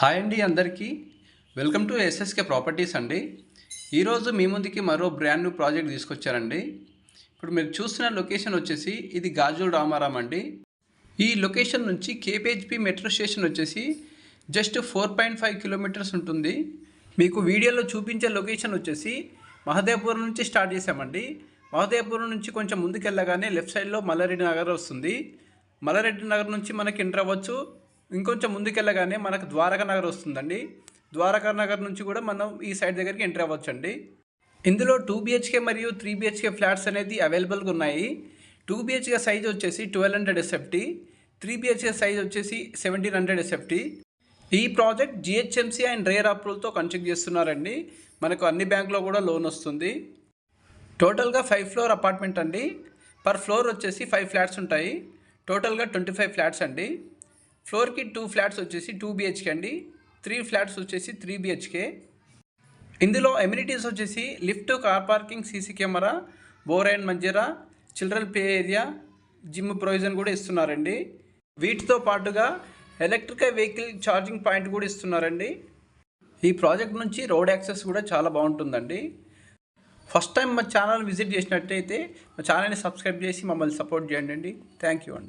Hi అండి అందరికీ welcome to SSK properties అండి. ఈరోజు మీ ముందుకి మరో బ్రాండ్ న్యూ ప్రాజెక్ట్ తీసుకొచ్చారండి. ఇప్పుడు మీరు చూస్తున్న లొకేషన్ వచ్చేసి ఇది గాజుల రామారాం అండి. ఈ లొకేషన్ నుంచి కేపీహెచ్పి మెట్రో స్టేషన్ వచ్చేసి జస్ట్ 4.5 కిలోమీటర్స్ ఉంటుంది. మీకు వీడియోలో చూపించే లొకేషన్ వచ్చేసి మహదేవ్పురం నుంచి స్టార్ట్ చేసామండి. మహదేవ్పురం నుంచి కొంచెం ముందుకెళ్ళగానే లెఫ్ట్ సైడ్లో మల్లారెడ్డి నగర్ వస్తుంది. మల్లారెడ్డి నగర్ నుంచి మనకి ఎంటర్ అవ్వచ్చు. ఇంకొంచెం ముందుకెళ్ళగానే మనకు ద్వారకా నగర్ వస్తుందండి. ద్వారకా నగర్ నుంచి కూడా మనం ఈ సైడ్ దగ్గరికి ఎంటర్ అవ్వచ్చు అండి. ఇందులో 2 BHK మరియు 3 BHK ఫ్లాట్స్ అనేది అవైలబుల్గా ఉన్నాయి. 2 BHK సైజ్ వచ్చేసి 1200 SFT, 3 BHK సైజ్ వచ్చేసి 1700 SFT. ఈ ప్రాజెక్ట్ GHMC అండ్ రేర్ అప్రూవల్తో కన్స్ట్రక్ట్ చేస్తున్నారండి. మనకు అన్ని బ్యాంకులో కూడా లోన్ వస్తుంది. టోటల్గా 5 ఫ్లోర్ అపార్ట్మెంట్ అండి. పర్ ఫ్లోర్ వచ్చేసి 5 ఫ్లాట్స్ ఉంటాయి. టోటల్గా 25 ఫ్లాట్స్ అండి. ఫ్లోర్కి 2 ఫ్లాట్స్ వచ్చేసి 2 BHK అండి, 3 ఫ్లాట్స్ వచ్చేసి 3 BHK. ఇందులో ఎమ్యూనిటీస్ వచ్చేసి lift, car parking, CC camera, bore and Manjira, children play area, gym provision కూడా ఇస్తున్నారండి. వీటితో పాటుగా ఎలక్ట్రికల్ వెహికల్ ఛార్జింగ్ పాయింట్ కూడా ఇస్తున్నారండి. ఈ ప్రాజెక్ట్ నుంచి రోడ్ యాక్సెస్ కూడా చాలా బాగుంటుందండి. ఫస్ట్ టైం మా ఛానల్ విజిట్ చేసినట్టయితే మా ఛానల్ని సబ్స్క్రైబ్ చేసి మమ్మల్ని సపోర్ట్ చేయండి. థ్యాంక్ యూ అండి.